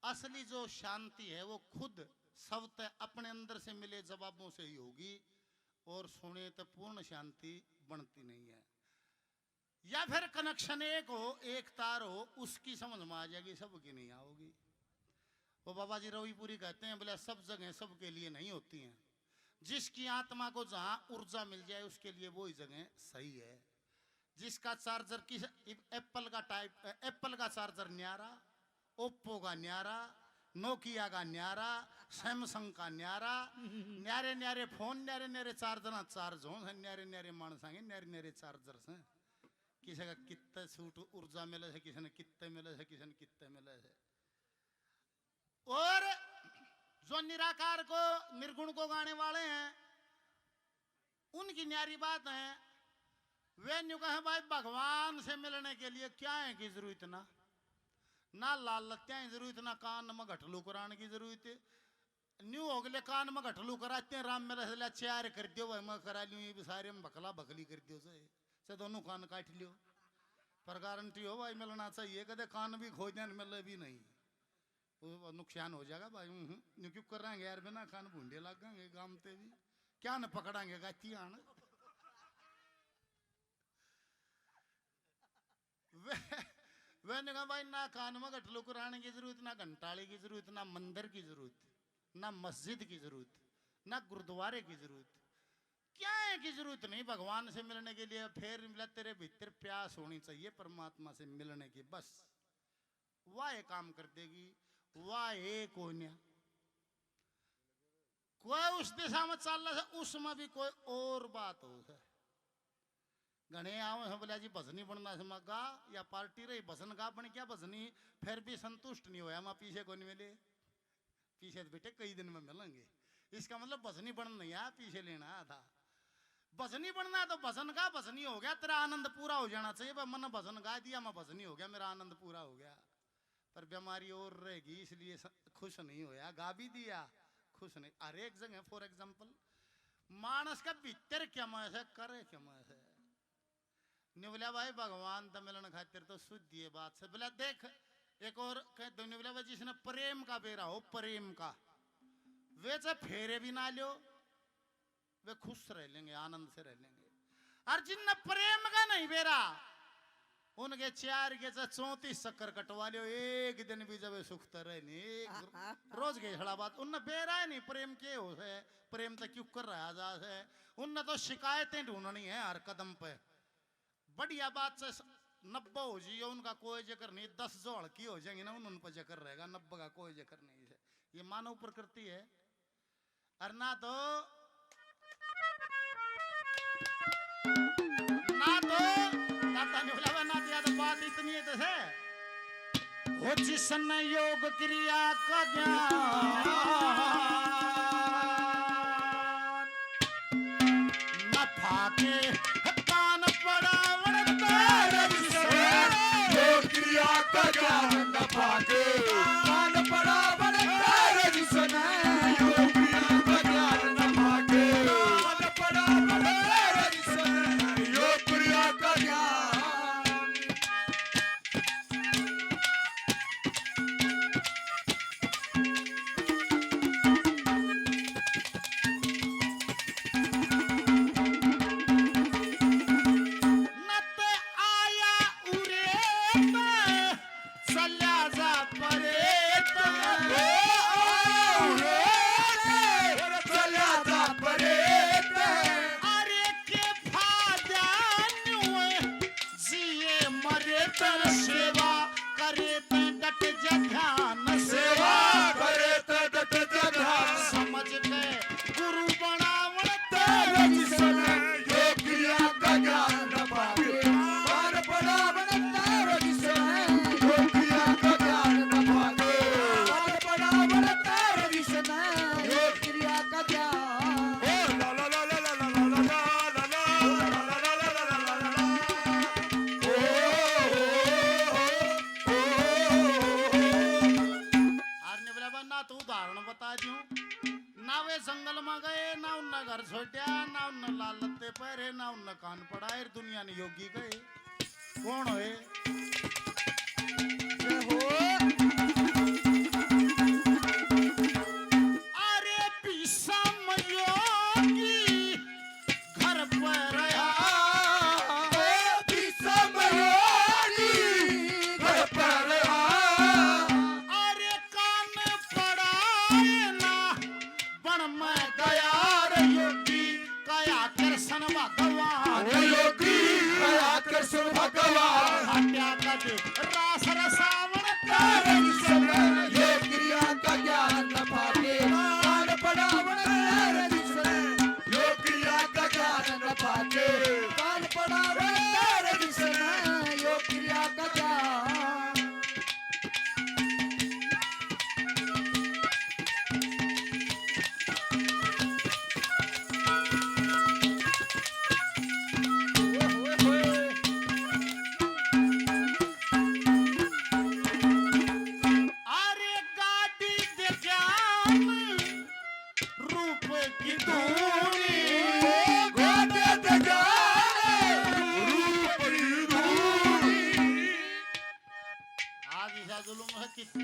असली जो शांति है वो खुद सबते अपने अंदर से मिले जवाबों से ही होगी, और सुने तो पूर्ण शांति बनती नहीं है। या फिर कनेक्शन एक हो, एक तार हो, उसकी समझ में आ जाएगी, सबकी नहीं आओगी। वो बाबा जी रविपुरी कहते हैं, बोले सब जगह सबके लिए नहीं होती हैं, जिसकी आत्मा को जहां ऊर्जा मिल जाए उसके लिए वो ही जगह सही है। जिसका चार्जर किस एप्पल का टाइप, एप्पल का चार्जर न्यारा, ओप्पो का न्यारा, नोकिया का न्यारा, सैमसंग का न्यारा, न्यारे न्यारे फोन, न्यारे न्यारे चार्जर चार्ज हो, न्यारे न्यारे मानस न्यारे न्यारे चार्जर हैं। किसी का कितने सूट ऊर्जा मिले है, किसी ने कितने मिले है, किसी ने कितने मिले है। और जो निराकार को निर्गुण को गाने वाले हैं उनकी न्यारी बात है, वे न्यू कहे भाई भगवान से मिलने के लिए क्या है की जरूरत, ना लाल लत्या की जरूरत, ना कान में घटलू कराने की जरूरत है। न्यू हो गए कान में घटलू कराते हैं, राम मेरा चार कर दियो भाई मैं करा लू, ये सारे में बकला बकली कर दियो से दोनों कान काट लियो, पर गारंटी हो भाई मिलना चाहिए। कदे कान भी खोज दें मिले भी नहीं, वो नुकसान हो जाएगा भाई। क्यों कर रहे यार, बिना कान भूडे लगेंगे गामते भी क्या न पकड़ांगे गाती आना। कहा भाई ना कान में गठलू कराने की जरूरत, ना घंटाले की जरूरत, ना मंदिर की जरूरत, ना मस्जिद की जरूरत, ना गुरुद्वारे की जरूरत, क्या है की जरूरत नहीं भगवान से मिलने के लिए। फिर मिला तेरे भीतर प्यास होनी चाहिए परमात्मा से मिलने की, बस वाह ये काम कर देगी। वाह एक कोई उस दिशा में चल रहा है, उसमें भी कोई और बात हो है। घने आओ है बोला जी भजनी बनना से गा या पार्टी रही भजन गा बन क्या भजनी, फिर भी संतुष्ट नहीं होया, मैं पीछे को नहीं मिले, पीछे तो बेटे कई दिन में मिलेंगे। इसका मतलब भजनी बन नहीं आया, पीछे लेना था। भजनी बनना तो भजन का भजनी हो गया, तेरा आनंद पूरा हो जाना चाहिए। मैंने भजन गा दिया, मैं भजनी हो गया, मेरा आनंद पूरा हो गया। पर बीमारी और रहेगी इसलिए खुश नहीं होया, गा भी दिया खुश नहीं। हर एक जगह फॉर एग्जाम्पल मानस का भीतर क्या मस है, करे क्या मस है। नहीं बोला भाई भगवान तो मिलन खातिर तो शुद्ध ये बात से। बोला देख एक और कह दो, नहीं बोला भाई जिसने प्रेम का बेरा हो, प्रेम का वे चाहे फेरे भी ना लो, वे खुश रह लेंगे, आनंद से रह लेंगे। और जिनने प्रेम का नहीं बेरा, उनके 4 के 34 चक्कर कटवा लियो, एक दिन भी जब सुखता रहे नहीं, रोज के खड़ा बात उनने बेरा है नहीं। प्रेम के हो है, प्रेम तो क्यों कर रहा आजाद है, उनने तो शिकायतें ढूंढनी है हर कदम पे। बढ़िया बात से 90 हो जाइए उनका कोई जिक्र नहीं, 10 जो हड़की हो जाएंगे ना उन पर जिक्र रहेगा, 90 का कोई जिक्र नहीं है। ये मानव प्रकृति है। और ना तो दाता ने बोला ना दिया तो बात इतनी है तो है हो, जिसने योग क्रिया का ज्ञान नफा के कान पड़ा योग क्रिया का ज्ञान नफा के कान पड़ा जिसने योग क्रिया का ज्ञान नफा के कान पड़ा जिसने योग क्रिया का ज्ञान। जंगल में गए ना उनने घर छोड़ा, ना उनने लाल लत्ते पहरे, ना उनने कान पड़ा। दुनिया ने योगी गए कौन होए हो।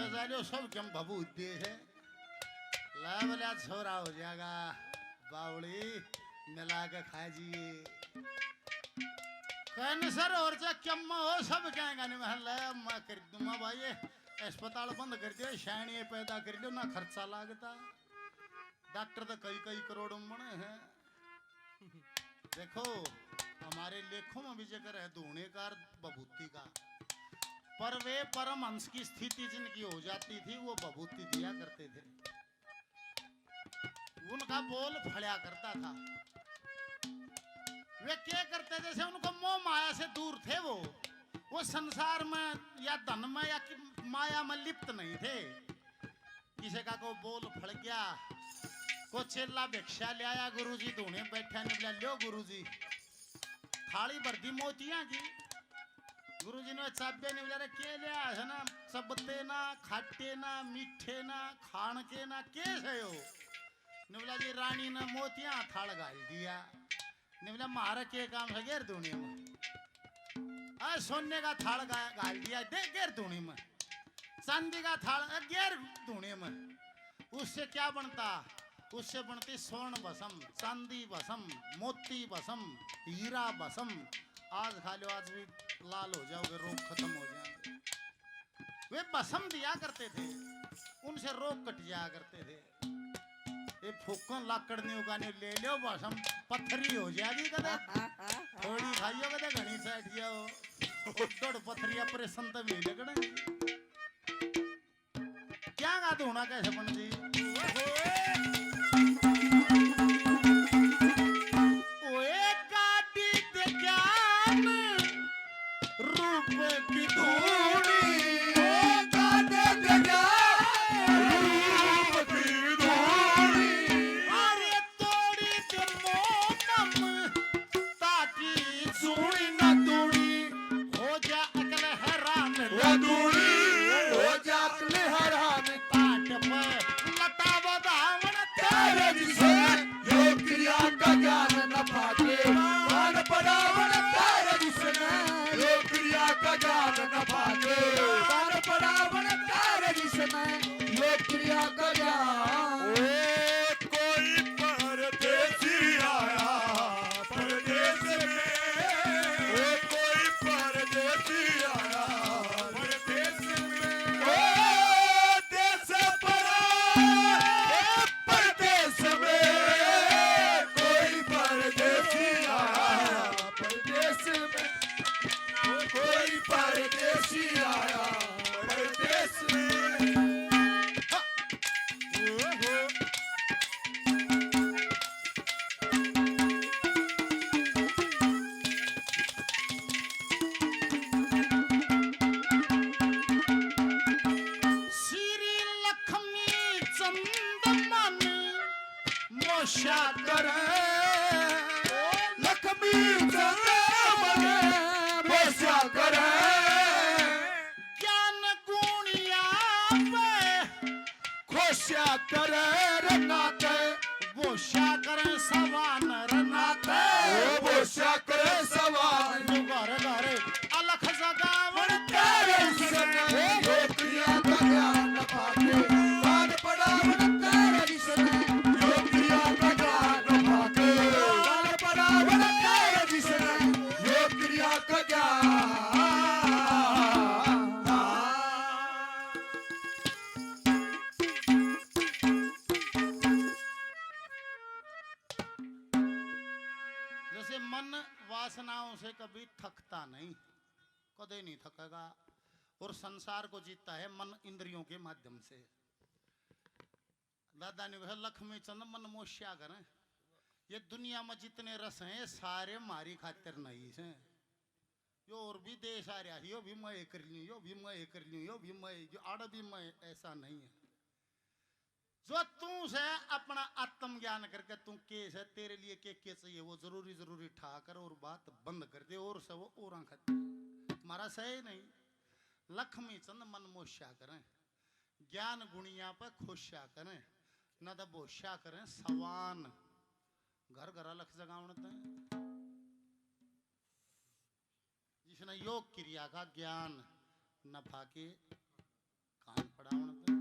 जालियो सब क्यों भभूति है ला बोला छोरा हो जाएगा बावड़ी मिला के खा जिए कैंसर और जा क्या हो सब कहेंगे नहीं मैं कर दूंगा भाई अस्पताल बंद कर दियो शायनी पैदा कर लियो ना खर्चा लागता डॉक्टर तो कई कई करोड़ बने हैं देखो हमारे लेखों में भी जिक्र है धोने का बभूति का पर वे परमहंस की स्थिति जिनकी हो जाती थी वो बभूति दिया करते थे उनका बोल फड़या करता था वे क्या करते जैसे उनको मोह माया से दूर थे वो संसार में या धन में या माया में लिप्त नहीं थे किसी का को बोल फड़ गया को चेला भिक्षा ले आया गुरुजी धोने बैठा ने बोला लो गुरुजी थाली भर दी मोतियां की गुरुजी ने चाबिया ने बोला के लिया है ना सबते ना खाटे ना मीठे ना खान के ना के है हो ने बोला जी रानी ने मोतियां थाल गाल दिया ने बोला मारा के काम है गेर धोने में सोने का थाल गाल दिया दे गेर धोने में चांदी का थाल गेर धोने में उससे क्या बनता उससे बनती स्वर्ण भसम चांदी भसम मोती भसम हीरा भसम आज खा लो आज भी लाल हो जाओगे रोग खत्म हो जाएंगे वे भसम दिया करते थे उनसे रोग कट जाया करते थे ये फूकन लाकड़ नहीं उगाने ले लो भसम पत्थरी हो जाएगी कदे थोड़ी खाइयो कदे घनी साइड जाओ उड़द पत्थरी ऑपरेशन तो भी लगने क्या गा धोना कैसे बन जी वासनाओं से कभी थकता नहीं कदे नहीं थकेगा और संसार को जीतता है मन इंद्रियों के माध्यम से दादा ने कहा लक्ष्मी चंद मन मोश्या करें ये दुनिया में जितने रस हैं सारे मारी खातिर नहीं है यो और भी देश आ रहा यो भी मैं कर लूं यो भी मैं कर लूं यो भी मैं जो आड़ भी मैं ऐसा नहीं है जो तू से अपना आत्मज्ञान करके तू केस है तेरे लिए के चाहिए वो जरूरी जरूरी ठाकर और बात बंद कर दे और सब और हमारा सही नहीं लक्ष्मी चंद मन मोश्या करें ज्ञान गुणिया पर खुशा करें न तो बोशा करें सवान घर घर अलग जगावत है जिसने योग क्रिया का ज्ञान न फाके कान पड़ा खड़ावण पे